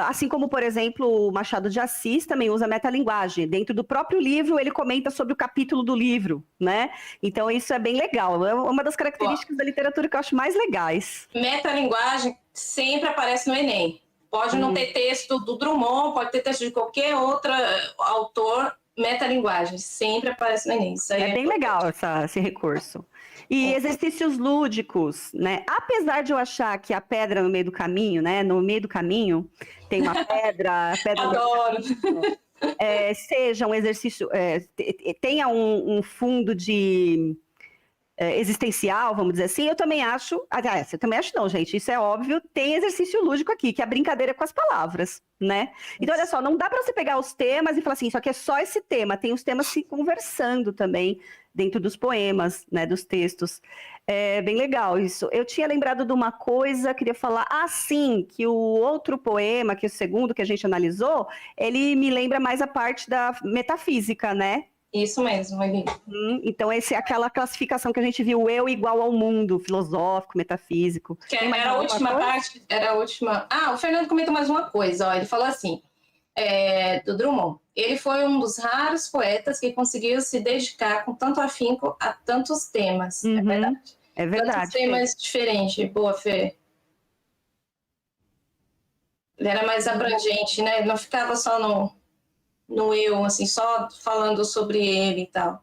Assim como, por exemplo, o Machado de Assis também usa metalinguagem. Dentro do próprio livro, ele comenta sobre o capítulo do livro, né? Então, isso é bem legal. É uma das características da literatura que eu acho mais legais. Metalinguagem sempre aparece no Enem. Pode não ter texto do Drummond, pode ter texto de qualquer outro autor, metalinguagem sempre aparece no Enem. Isso aí é bem legal esse recurso. E exercícios lúdicos, né? Apesar de eu achar que a pedra no meio do caminho, né? No meio do caminho tem uma pedra... Adoro! Seja um exercício... tenha um fundo de... existencial, vamos dizer assim, eu também acho... eu também acho não, gente, isso é óbvio, tem exercício lúdico aqui, que é a brincadeira com as palavras, né? Então, olha só, não dá para você pegar os temas e falar assim, isso aqui é só esse tema, tem os temas se conversando também dentro dos poemas, né, dos textos. É bem legal isso. Eu tinha lembrado de uma coisa, queria falar, sim, que o outro poema, que é o segundo que a gente analisou, ele me lembra mais a parte da metafísica, né? Isso mesmo, Eli. Então, essa é aquela classificação que a gente viu, eu igual ao mundo, filosófico, metafísico. Que era a última parte, era a última... o Fernando comentou mais uma coisa, ó, ele falou assim, do Drummond. Ele foi um dos raros poetas que conseguiu se dedicar com tanto afinco a tantos temas, é verdade. É verdade. Tantos temas diferentes, boa, Fê. Ele era mais abrangente, né? Ele não ficava só no eu, assim, só falando sobre ele e tal.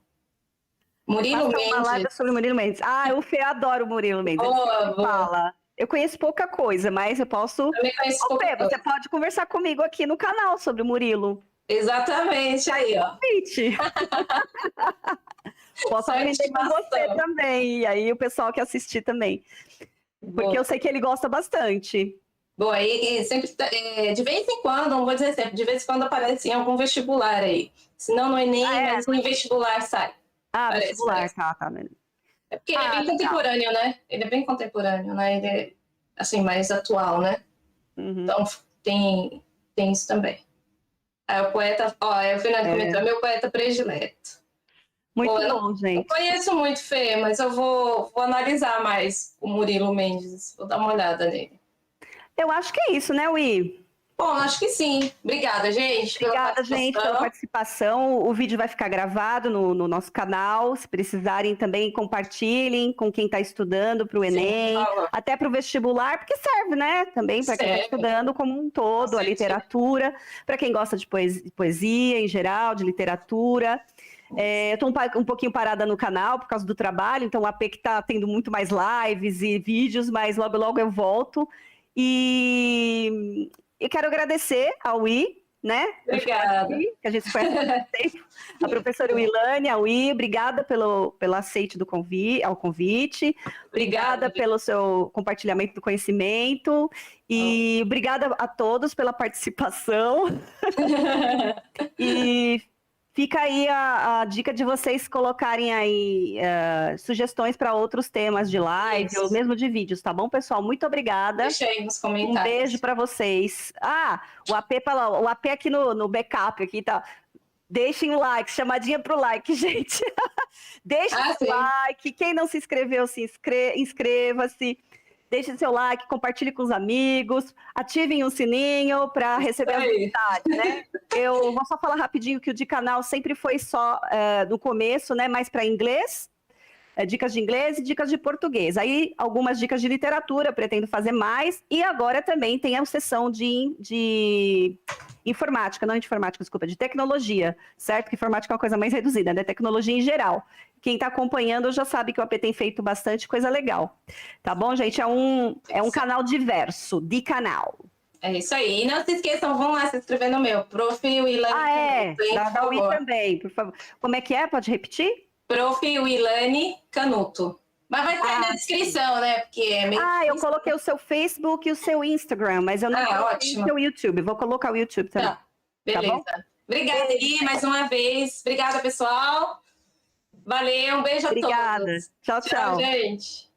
Murilo Mendes. Uma live sobre Murilo Mendes. O Fê adora o Murilo Mendes. Boa. Fala. Eu conheço pouca coisa, mas eu posso... Também conheço pouca Fê, você pode conversar comigo aqui no canal sobre o Murilo. Exatamente, aí, ó. Posso aprender com você também, e aí o pessoal que assistir também. Porque eu sei que ele gosta bastante. Boa, e sempre, de vez em quando, não vou dizer sempre, de vez em quando aparece em algum vestibular aí. Se não no Enem, mas em vestibular sai. Vestibular, tá. É porque ele é bem contemporâneo, né? Ele é bem contemporâneo, né? Ele é, assim, mais atual, né? Então, tem isso também. Aí o poeta, o Fernando comentou, é meu poeta predileto. Muito bom, gente. Eu conheço muito, Fê, mas eu vou analisar mais o Murilo Mendes, vou dar uma olhada nele. Eu acho que é isso, né, Ui? Bom, acho que sim. Obrigada, gente. Obrigada, gente, pela participação. O vídeo vai ficar gravado no nosso canal. Se precisarem também, compartilhem com quem está estudando para o Enem, até para o vestibular, porque serve, né? Também para quem está estudando como um todo, a literatura, para quem gosta de poesia em geral, de literatura. Eu estou um pouquinho parada no canal por causa do trabalho, então a PEC está tendo muito mais lives e vídeos, mas logo eu volto. E eu quero agradecer ao Ui, né? Obrigada. Que a gente se conhece há muito tempo. A professora Wilane, a Ui, obrigada pelo aceite ao convite. Obrigada pelo seu compartilhamento do conhecimento. E obrigada a todos pela participação. E fica aí a dica de vocês colocarem aí sugestões para outros temas de live Isso. ou mesmo de vídeos, tá bom, pessoal? Muito obrigada. Deixa aí nos Um comentários. beijo para vocês. O AP aqui no backup aqui, tá? Deixem o like, chamadinha pro like, gente. Deixem o like. Quem não se inscreveu, inscreva-se. Deixe seu like, compartilhe com os amigos, ativem o sininho para receber as novidades, né? Eu vou só falar rapidinho que o de canal sempre foi só no começo, né? Mais para inglês, dicas de inglês e dicas de português. Aí algumas dicas de literatura, pretendo fazer mais. E agora também tem a sessão de informática, não de informática, desculpa, de tecnologia, certo? Que informática é uma coisa mais reduzida, né? Tecnologia em geral. Quem está acompanhando já sabe que o AP tem feito bastante coisa legal. Tá bom, gente? É um canal diverso, de canal. É isso aí. E não se esqueçam, vão lá se inscrever no meu. Prof. Wilane Canuto. Da UI também, por favor. Como é que é? Pode repetir? Prof. Wilane Canuto. Mas vai estar aí na descrição, né? Porque é meio eu coloquei o seu Facebook e o seu Instagram, mas eu não coloquei o seu YouTube. Vou colocar o YouTube também. Tá, beleza. Tá bom? Obrigada, Eli, mais uma vez. Obrigada, pessoal. Valeu, um beijo a todos. Obrigada. Tchau, tchau. Tchau, gente.